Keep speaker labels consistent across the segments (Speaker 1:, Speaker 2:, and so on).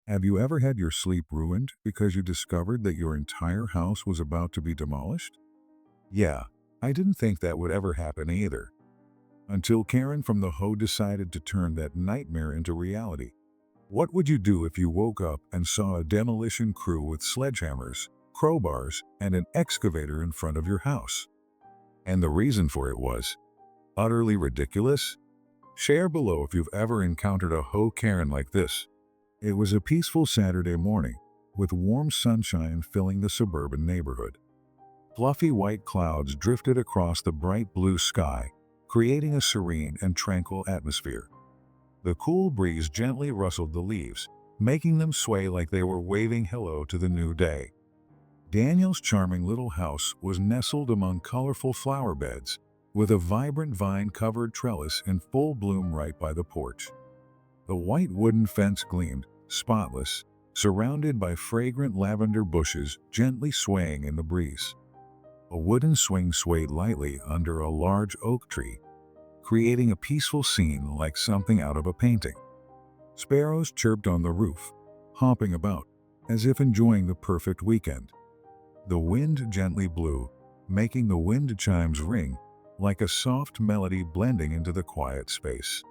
Speaker 1: Have you ever had your sleep ruined because you discovered that your entire house was about to be demolished? Yeah, I didn't think that would ever happen either. Until Karen from the Hoe decided to turn that nightmare into reality. What would you do if you woke up and saw a demolition crew with sledgehammers, crowbars, and an excavator in front of your house? And the reason for it was utterly ridiculous? Share below if you've ever encountered a Hoe Karen like this. It was a peaceful Saturday morning, with warm sunshine filling the suburban neighborhood. Fluffy white clouds drifted across the bright blue sky, creating a serene and tranquil atmosphere. The cool breeze gently rustled the leaves, making them sway like they were waving hello to the new day. Daniel's charming little house was nestled among colorful flower beds, with a vibrant vine-covered trellis in full bloom right by the porch. The white wooden fence gleamed, spotless, surrounded by fragrant lavender bushes gently swaying in the breeze. A wooden swing swayed lightly under a large oak tree, creating a peaceful scene like something out of a painting. Sparrows chirped on the roof, hopping about, as if enjoying the perfect weekend. The wind gently blew, making the wind chimes ring like a soft melody blending into the quiet space.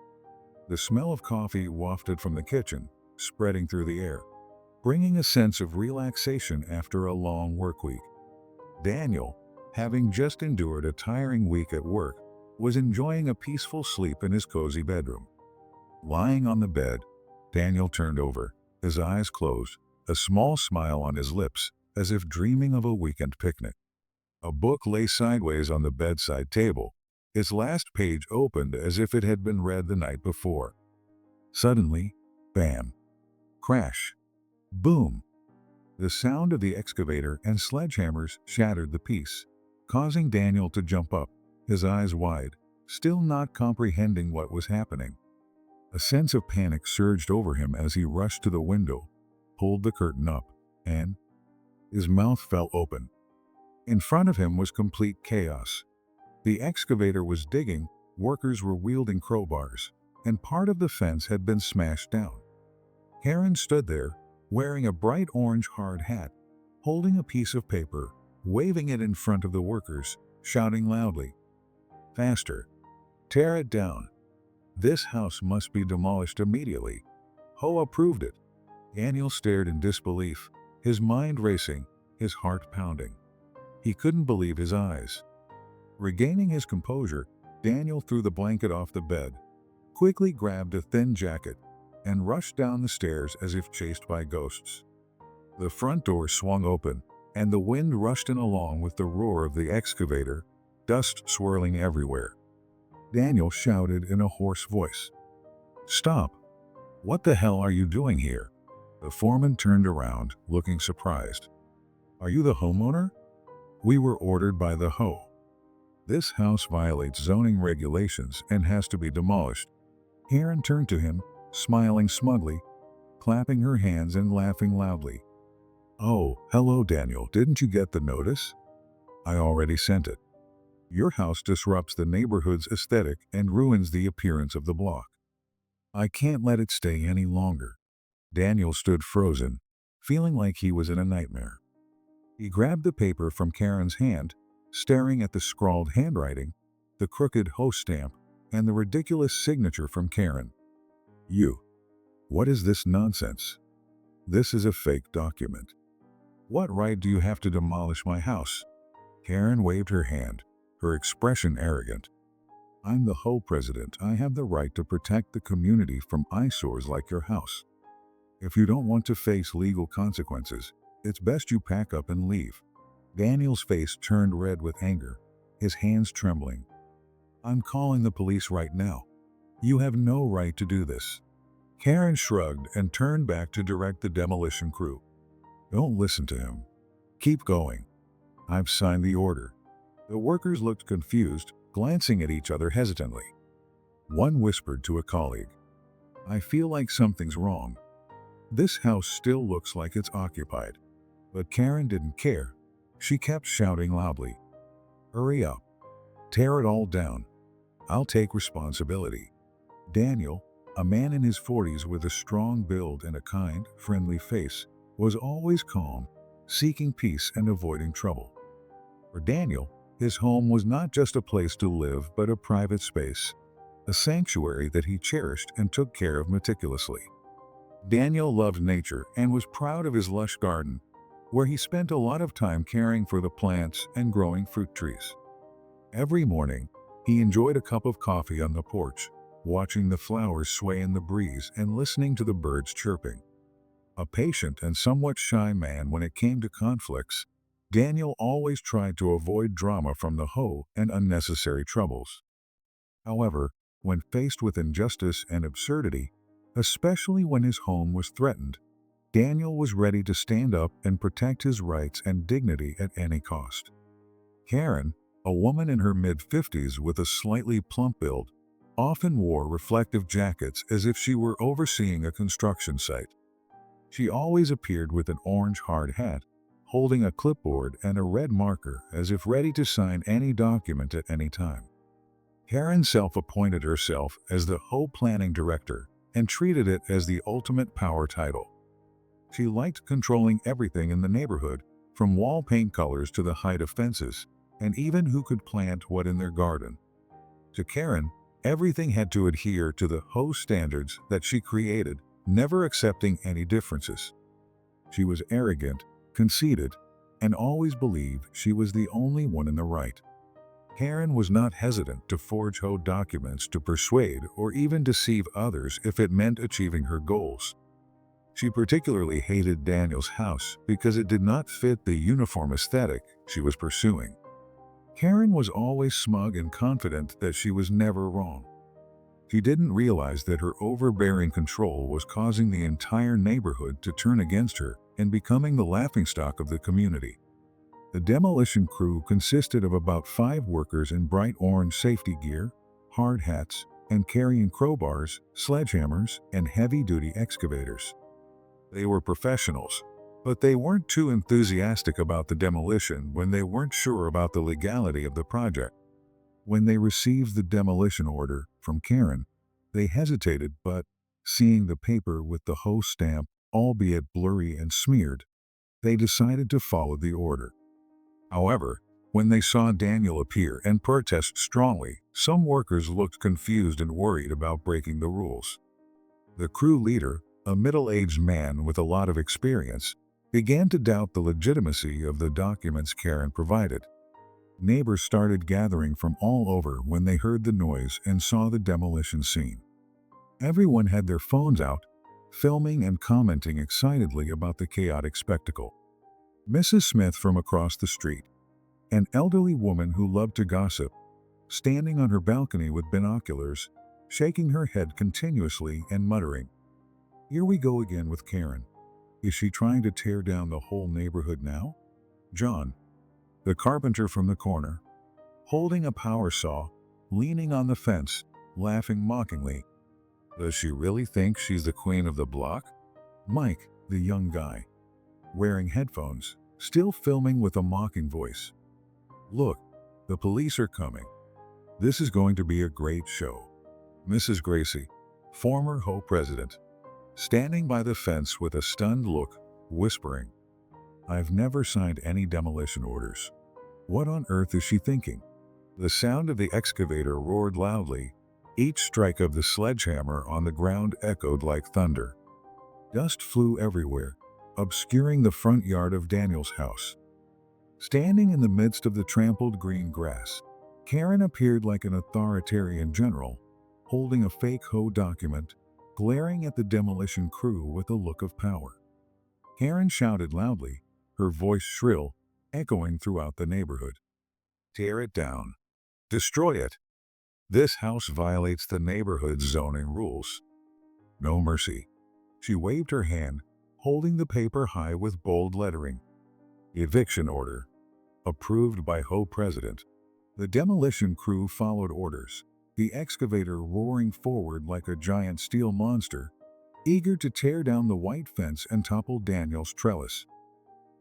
Speaker 1: The smell of coffee wafted from the kitchen, spreading through the air, bringing a sense of relaxation after a long work week. Daniel, having just endured a tiring week at work, was enjoying a peaceful sleep in his cozy bedroom. Lying on the bed, Daniel turned over, his eyes closed, a small smile on his lips, as if dreaming of a weekend picnic. A book lay sideways on the bedside table, its last page opened as if it had been read the night before. Suddenly, bam, crash, boom! The sound of the excavator and sledgehammers shattered the peace, causing Daniel to jump up, his eyes wide, still not comprehending what was happening. A sense of panic surged over him as he rushed to the window, pulled the curtain up, and his mouth fell open. In front of him was complete chaos. The excavator was digging, workers were wielding crowbars, and part of the fence had been smashed down. Karen stood there, wearing a bright orange hard hat, holding a piece of paper, waving it in front of the workers, shouting loudly, "Faster! Tear it down! This house must be demolished immediately." Ho approved it. Daniel stared in disbelief, his mind racing, his heart pounding. He couldn't believe his eyes. Regaining his composure, Daniel threw the blanket off the bed, quickly grabbed a thin jacket, and rushed down the stairs as if chased by ghosts. The front door swung open, and the wind rushed in along with the roar of the excavator, dust swirling everywhere. Daniel shouted in a hoarse voice, "Stop! What the hell are you doing here?" The foreman turned around, looking surprised. "Are you the homeowner?" "We were ordered by the Hoe. This house violates zoning regulations and has to be demolished." Karen turned to him, smiling smugly, clapping her hands and laughing loudly. "Oh, hello Daniel, didn't you get the notice? I already sent it. Your house disrupts the neighborhood's aesthetic and ruins the appearance of the block. I can't let it stay any longer." Daniel stood frozen, feeling like he was in a nightmare. He grabbed the paper from Karen's hand, staring at the scrawled handwriting, the crooked host stamp, and the ridiculous signature from Karen. "You. What is this nonsense? This is a fake document. What right do you have to demolish my house?" Karen waved her hand, her expression arrogant. "I'm the Hoe president. I have the right to protect the community from eyesores like your house. If you don't want to face legal consequences, it's best you pack up and leave." Daniel's face turned red with anger, his hands trembling. "I'm calling the police right now. You have no right to do this." Karen shrugged and turned back to direct the demolition crew. "Don't listen to him. Keep going. I've signed the order." The workers looked confused, glancing at each other hesitantly. One whispered to a colleague, "I feel like something's wrong. This house still looks like it's occupied." But Karen didn't care. She kept shouting loudly, "Hurry up. Tear it all down. I'll take responsibility." Daniel, A man in his 40s with a strong build and a kind, friendly face was always calm, seeking peace and avoiding trouble. For Daniel, his home was not just a place to live but a private space, a sanctuary that he cherished and took care of meticulously. Daniel loved nature and was proud of his lush garden, where he spent a lot of time caring for the plants and growing fruit trees. Every morning, he enjoyed a cup of coffee on the porch, watching the flowers sway in the breeze and listening to the birds chirping. A patient and somewhat shy man when it came to conflicts, Daniel always tried to avoid drama from the hoe and unnecessary troubles. However, when faced with injustice and absurdity, especially when his home was threatened, Daniel was ready to stand up and protect his rights and dignity at any cost. Karen, a woman in her mid-50s with a slightly plump build, often wore reflective jackets as if she were overseeing a construction site. She always appeared with an orange hard hat, holding a clipboard and a red marker as if ready to sign any document at any time. Karen self-appointed herself as the HOA planning director and treated it as the ultimate power title. She liked controlling everything in the neighborhood, from wall paint colors to the height of fences, and even who could plant what in their garden. To Karen, everything had to adhere to the HOA standards that she created, never accepting any differences. She was arrogant, conceited, and always believed she was the only one in the right. Karen was not hesitant to forge HOA documents to persuade or even deceive others if it meant achieving her goals. She particularly hated Daniel's house because it did not fit the uniform aesthetic she was pursuing. Karen was always smug and confident that she was never wrong. She didn't realize that her overbearing control was causing the entire neighborhood to turn against her and becoming the laughingstock of the community. The demolition crew consisted of about 5 workers in bright orange safety gear, hard hats, and carrying crowbars, sledgehammers, and heavy-duty excavators. They were professionals, but they weren't too enthusiastic about the demolition when they weren't sure about the legality of the project. When they received the demolition order from Karen, they hesitated, but seeing the paper with the HOA stamp, albeit blurry and smeared, they decided to follow the order. However, when they saw Daniel appear and protest strongly, some workers looked confused and worried about breaking the rules. The crew leader, a middle-aged man with a lot of experience, began to doubt the legitimacy of the documents Karen provided. Neighbors started gathering from all over when they heard the noise and saw the demolition scene. Everyone had their phones out, filming and commenting excitedly about the chaotic spectacle. Mrs. Smith from across the street, an elderly woman who loved to gossip, standing on her balcony with binoculars, shaking her head continuously and muttering, "Here we go again with Karen. Is she trying to tear down the whole neighborhood now?" John, the carpenter from the corner, holding a power saw, leaning on the fence, laughing mockingly. "Does she really think she's the queen of the block?" Mike, the young guy, wearing headphones, still filming with a mocking voice. "Look, the police are coming. This is going to be a great show." Mrs. Gracie, former HOA president, standing by the fence with a stunned look, whispering, "I've never signed any demolition orders. What on earth is she thinking?" The sound of the excavator roared loudly. Each strike of the sledgehammer on the ground echoed like thunder. Dust flew everywhere, obscuring the front yard of Daniel's house. Standing in the midst of the trampled green grass, Karen appeared like an authoritarian general, holding a fake HOA document, glaring at the demolition crew with a look of power. Karen shouted loudly, her voice shrill, echoing throughout the neighborhood. "Tear it down. Destroy it. This house violates the neighborhood's zoning rules. No mercy." She waved her hand, holding the paper high with bold lettering. Eviction order. Approved by HOA president. The demolition crew followed orders, the excavator roaring forward like a giant steel monster, eager to tear down the white fence and topple Daniel's trellis.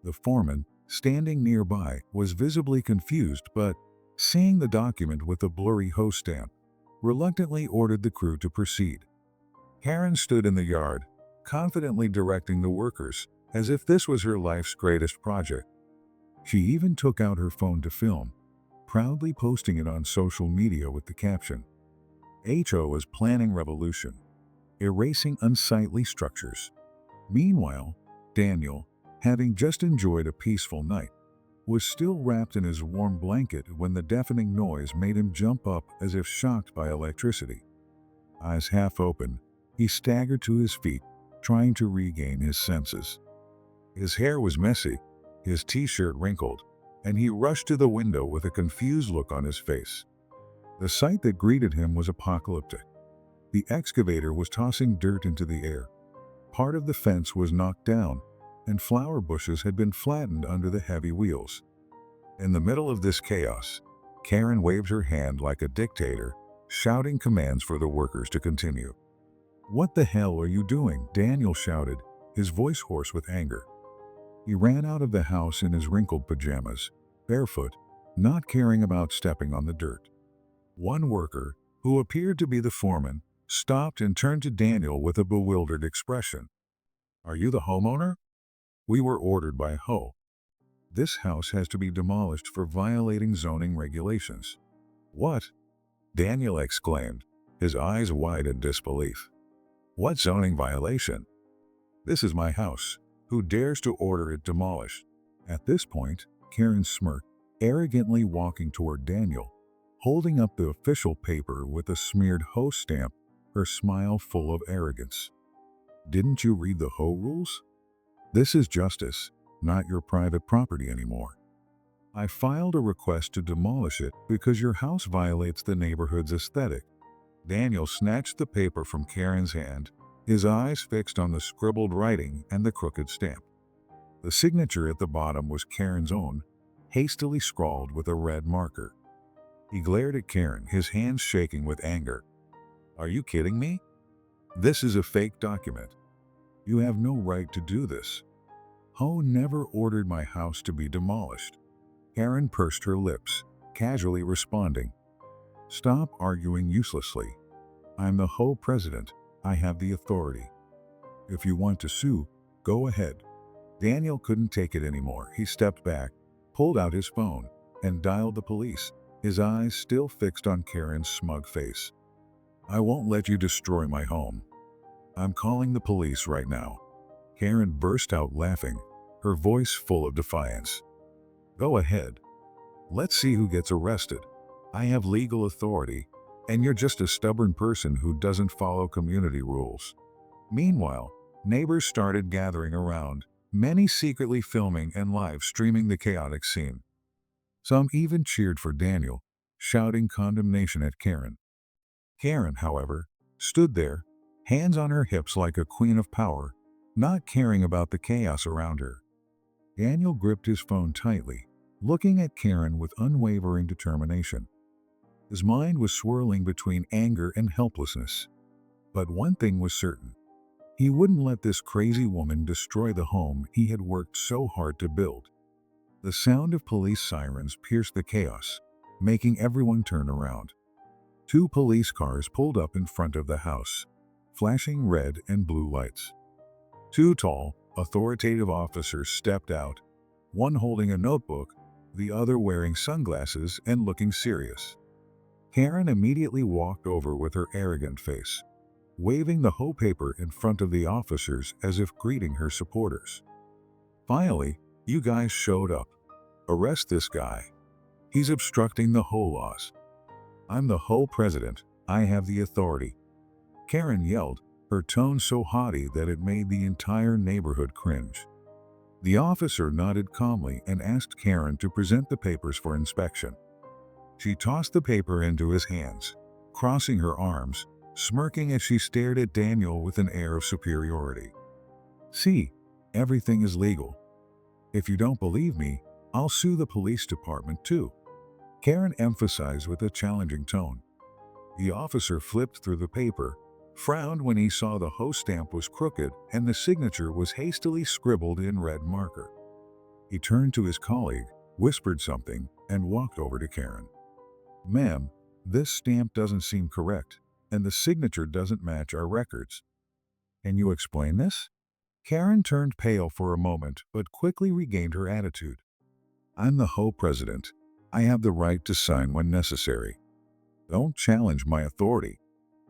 Speaker 1: The foreman, standing nearby, was visibly confused, but, seeing the document with the blurry HOA stamp, reluctantly ordered the crew to proceed. Karen stood in the yard, confidently directing the workers, as if this was her life's greatest project. She even took out her phone to film, proudly posting it on social media with the caption, HO is planning revolution, erasing unsightly structures. Meanwhile, Daniel, having just enjoyed a peaceful night, was still wrapped in his warm blanket when the deafening noise made him jump up as if shocked by electricity. Eyes half open, he staggered to his feet, trying to regain his senses. His hair was messy, his t-shirt wrinkled, and he rushed to the window with a confused look on his face. The sight that greeted him was apocalyptic. The excavator was tossing dirt into the air. Part of the fence was knocked down, and flower bushes had been flattened under the heavy wheels. In the middle of this chaos, Karen waved her hand like a dictator, shouting commands for the workers to continue. "What the hell are you doing?" Daniel shouted, his voice hoarse with anger. He ran out of the house in his wrinkled pajamas, barefoot, not caring about stepping on the dirt. One worker, who appeared to be the foreman, stopped and turned to Daniel with a bewildered expression. "Are you the homeowner?" "We were ordered by HO. This house has to be demolished for violating zoning regulations." "What?" Daniel exclaimed, his eyes wide in disbelief. "What zoning violation? This is my house. Who dares to order it demolished?" At this point, Karen smirked, arrogantly walking toward Daniel, holding up the official paper with a smeared HO stamp, her smile full of arrogance. "Didn't you read the HO rules? This is justice, not your private property anymore. I filed a request to demolish it because your house violates the neighborhood's aesthetic." Daniel snatched the paper from Karen's hand, his eyes fixed on the scribbled writing and the crooked stamp. The signature at the bottom was Karen's own, hastily scrawled with a red marker. He glared at Karen, his hands shaking with anger. "Are you kidding me? This is a fake document. You have no right to do this. HO never ordered my house to be demolished." Karen pursed her lips, casually responding, "Stop arguing uselessly. I'm the HO president. I have the authority. If you want to sue, go ahead." Daniel couldn't take it anymore. He stepped back, pulled out his phone, and dialed the police, his eyes still fixed on Karen's smug face. "I won't let you destroy my home. I'm calling the police right now." Karen burst out laughing, her voice full of defiance. "Go ahead. Let's see who gets arrested. I have legal authority, and you're just a stubborn person who doesn't follow community rules." Meanwhile, neighbors started gathering around, many secretly filming and live streaming the chaotic scene. Some even cheered for Daniel, shouting condemnation at Karen. Karen, however, stood there, hands on her hips like a queen of power, not caring about the chaos around her. Daniel gripped his phone tightly, looking at Karen with unwavering determination. His mind was swirling between anger and helplessness. But one thing was certain. He wouldn't let this crazy woman destroy the home he had worked so hard to build. The sound of police sirens pierced the chaos, making everyone turn around. 2 police cars pulled up in front of the house, flashing red and blue lights. 2 tall, authoritative officers stepped out, one holding a notebook, the other wearing sunglasses and looking serious. Karen immediately walked over with her arrogant face, waving the HO paper in front of the officers as if greeting her supporters. "Finally, you guys showed up. Arrest this guy. He's obstructing the HO laws. I'm the HO president. I have the authority." Karen yelled, her tone so haughty that it made the entire neighborhood cringe. The officer nodded calmly and asked Karen to present the papers for inspection. She tossed the paper into his hands, crossing her arms, smirking as she stared at Daniel with an air of superiority. "See, everything is legal. If you don't believe me, I'll sue the police department too," Karen emphasized with a challenging tone. The officer flipped through the paper, frowned when he saw the HO stamp was crooked and the signature was hastily scribbled in red marker. He turned to his colleague, whispered something, and walked over to Karen. "Ma'am, this stamp doesn't seem correct, and the signature doesn't match our records." Can you explain this? Karen turned pale for a moment, but quickly regained her attitude. I'm the HOA president. I have the right to sign when necessary. Don't challenge my authority.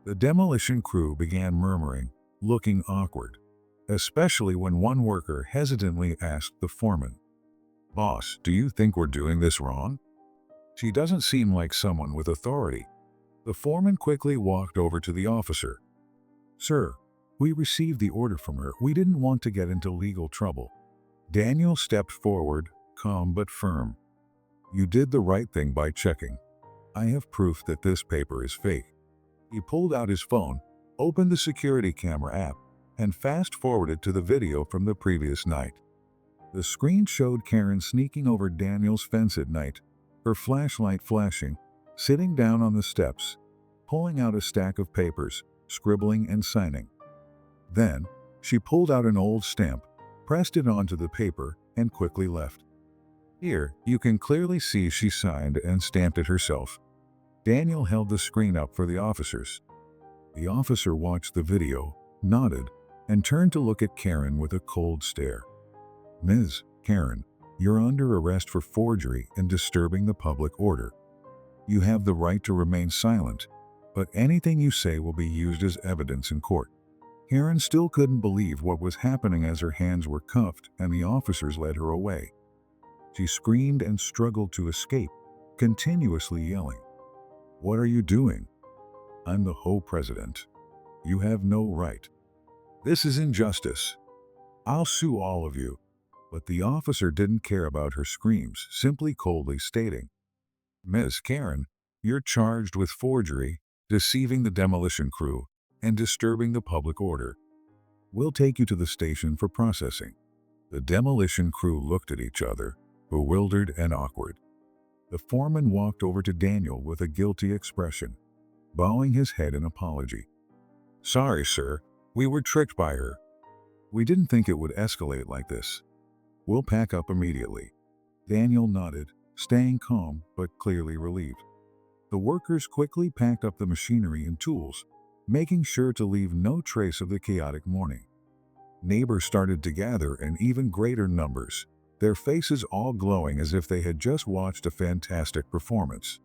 Speaker 1: The demolition crew began murmuring, looking awkward, especially when one worker hesitantly asked the foreman, "Boss, do you think we're doing this wrong? She doesn't seem like someone with authority." The foreman quickly walked over to the officer. "Sir, we received the order from her. We didn't want to get into legal trouble." Daniel stepped forward, calm but firm. "You did the right thing by checking. I have proof that this paper is fake." He pulled out his phone, opened the security camera app, and fast-forwarded to the video from the previous night. The screen showed Karen sneaking over Daniel's fence at night, her flashlight flashing, sitting down on the steps, pulling out a stack of papers, scribbling and signing. Then, she pulled out an old stamp, pressed it onto the paper, and quickly left. Here, you can clearly see she signed and stamped it herself. Daniel held the screen up for the officers. The officer watched the video, nodded, and turned to look at Karen with a cold stare. "Ms. Karen, you're under arrest for forgery and disturbing the public order. You have the right to remain silent, but anything you say will be used as evidence in court." Karen still couldn't believe what was happening as her hands were cuffed and the officers led her away. She screamed and struggled to escape, continuously yelling, "What are you doing? I'm the HOA president. You have no right. This is injustice. I'll sue all of you." But the officer didn't care about her screams, simply coldly stating, "Ms. Karen, you're charged with forgery, deceiving the demolition crew, and disturbing the public order. We'll take you to the station for processing." The demolition crew looked at each other, bewildered and awkward. The foreman walked over to Daniel with a guilty expression, bowing his head in apology. "Sorry, sir. We were tricked by her. We didn't think it would escalate like this. We'll pack up immediately." Daniel nodded, staying calm but clearly relieved. The workers quickly packed up the machinery and tools, making sure to leave no trace of the chaotic morning. Neighbors started to gather in even greater numbers, their faces all glowing as if they had just watched a fantastic performance.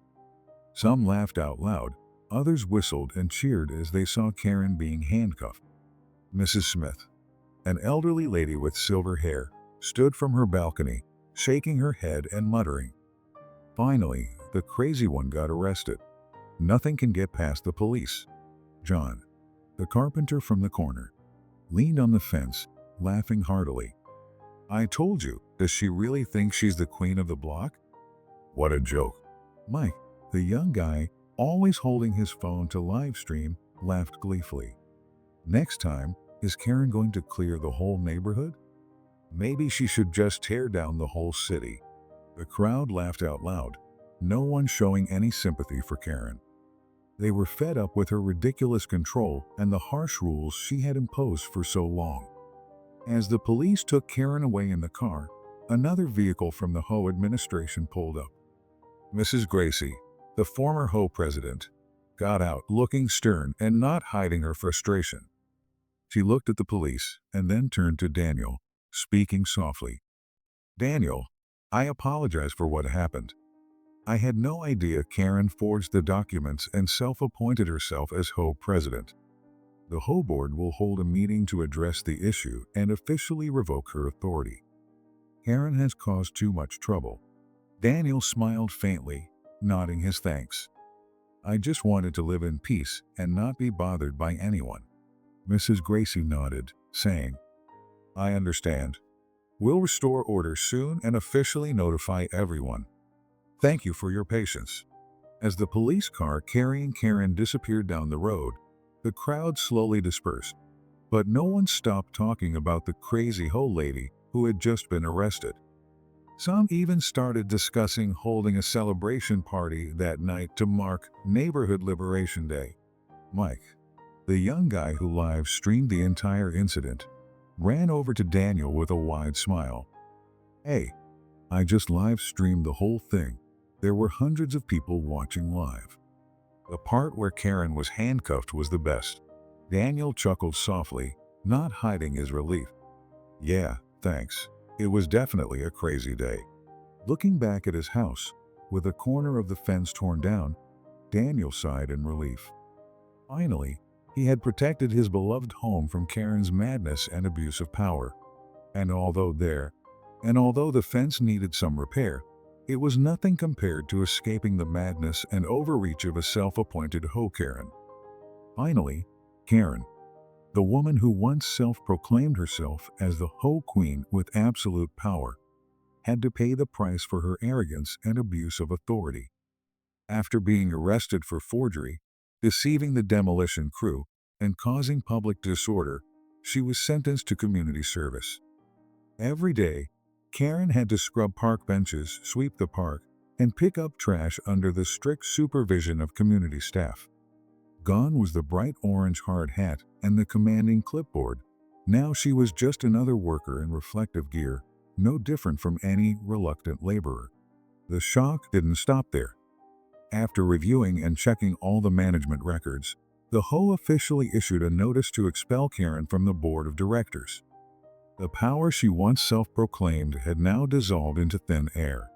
Speaker 1: Some laughed out loud, others whistled and cheered as they saw Karen being handcuffed. Mrs. Smith, an elderly lady with silver hair, stood from her balcony, shaking her head and muttering, "Finally, the crazy one got arrested. Nothing can get past the police." John, the carpenter from the corner, leaned on the fence, laughing heartily. "I told you, does she really think she's the queen of the block? What a joke." Mike, the young guy, always holding his phone to live stream, laughed gleefully. "Next time, is Karen going to clear the whole neighborhood? Maybe she should just tear down the whole city." The crowd laughed out loud, no one showing any sympathy for Karen. They were fed up with her ridiculous control and the harsh rules she had imposed for so long. As the police took Karen away in the car, another vehicle from the HOA administration pulled up. Mrs. Gracie, the former HOA president, got out, looking stern and not hiding her frustration. She looked at the police and then turned to Daniel, speaking softly. "Daniel, I apologize for what happened. I had no idea Karen forged the documents and self-appointed herself as HOA president. The HOA board will hold a meeting to address the issue and officially revoke her authority. Karen has caused too much trouble." Daniel smiled faintly, nodding his thanks. "I just wanted to live in peace and not be bothered by anyone." Mrs. Gracie nodded, saying, "I understand. We'll restore order soon and officially notify everyone. Thank you for your patience." As the police car carrying Karen disappeared down the road, the crowd slowly dispersed. But no one stopped talking about the crazy HOA lady who had just been arrested. Some even started discussing holding a celebration party that night to mark Neighborhood Liberation Day. Mike, the young guy who live-streamed the entire incident, ran over to Daniel with a wide smile. "Hey, I just live-streamed the whole thing. There were hundreds of people watching live." The part where Karen was handcuffed was the best. Daniel chuckled softly, not hiding his relief. Yeah, thanks. It was definitely a crazy day. Looking back at his house, with a corner of the fence torn down, Daniel sighed in relief. Finally, he had protected his beloved home from Karen's madness and abuse of power. And although the fence needed some repair, it was nothing compared to escaping the madness and overreach of a self-appointed hoe Karen. Finally, Karen, the woman who once self-proclaimed herself as the hoe queen with absolute power, had to pay the price for her arrogance and abuse of authority. After being arrested for forgery, deceiving the demolition crew, and causing public disorder, she was sentenced to community service. Every day, Karen had to scrub park benches, sweep the park, and pick up trash under the strict supervision of community staff. Gone was the bright orange hard hat and the commanding clipboard. Now she was just another worker in reflective gear, no different from any reluctant laborer. The shock didn't stop there. After reviewing and checking all the management records, the HOA officially issued a notice to expel Karen from the board of directors. The power she once self-proclaimed had now dissolved into thin air.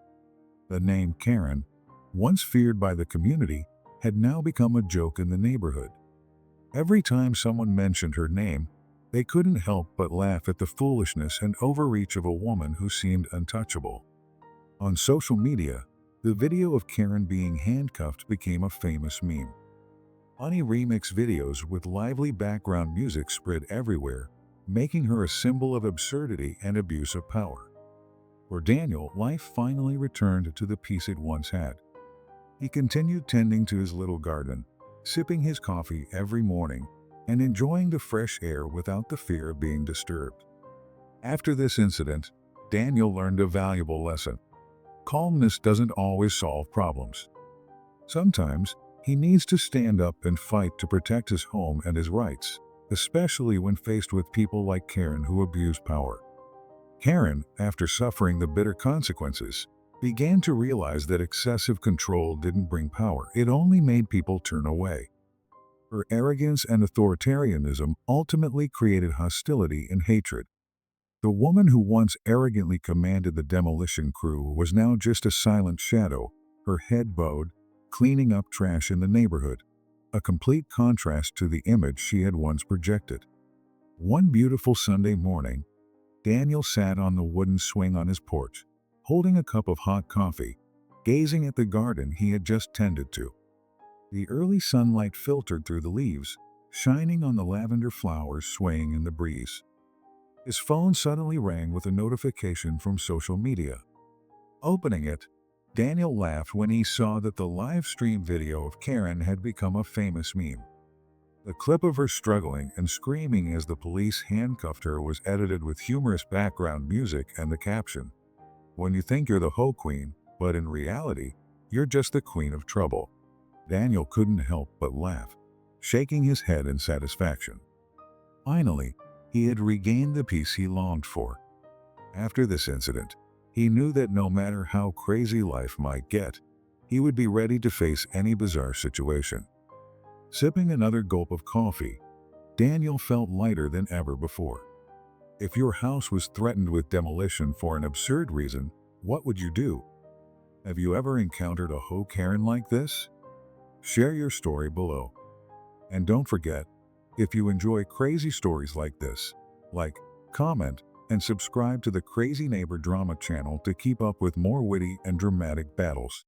Speaker 1: The name Karen, once feared by the community, had now become a joke in the neighborhood. Every time someone mentioned her name, they couldn't help but laugh at the foolishness and overreach of a woman who seemed untouchable. On social media, the video of Karen being handcuffed became a famous meme. Funny remix videos with lively background music spread everywhere, making her a symbol of absurdity and abuse of power. For Daniel, life finally returned to the peace it once had. He continued tending to his little garden, sipping his coffee every morning, and enjoying the fresh air without the fear of being disturbed. After this incident, Daniel learned a valuable lesson. Calmness doesn't always solve problems. Sometimes, he needs to stand up and fight to protect his home and his rights, especially when faced with people like Karen who abuse power. Karen, after suffering the bitter consequences, began to realize that excessive control didn't bring power, it only made people turn away. Her arrogance and authoritarianism ultimately created hostility and hatred. The woman who once arrogantly commanded the demolition crew was now just a silent shadow, her head bowed, cleaning up trash in the neighborhood, a complete contrast to the image she had once projected. One beautiful Sunday morning, Daniel sat on the wooden swing on his porch, holding a cup of hot coffee, gazing at the garden he had just tended to. The early sunlight filtered through the leaves, shining on the lavender flowers swaying in the breeze. His phone suddenly rang with a notification from social media. Opening it, Daniel laughed when he saw that the live stream video of Karen had become a famous meme. The clip of her struggling and screaming as the police handcuffed her was edited with humorous background music and the caption, "When you think you're the hoe queen, but in reality, you're just the queen of trouble." Daniel couldn't help but laugh, shaking his head in satisfaction. Finally, he had regained the peace he longed for. After this incident, he knew that no matter how crazy life might get, he would be ready to face any bizarre situation. Sipping another gulp of coffee, Daniel felt lighter than ever before. If your house was threatened with demolition for an absurd reason, what would you do? Have you ever encountered a hoe Karen like this? Share your story below. And don't forget, if you enjoy crazy stories like this, like, comment, and subscribe to the Crazy Neighbor Drama channel to keep up with more witty and dramatic battles.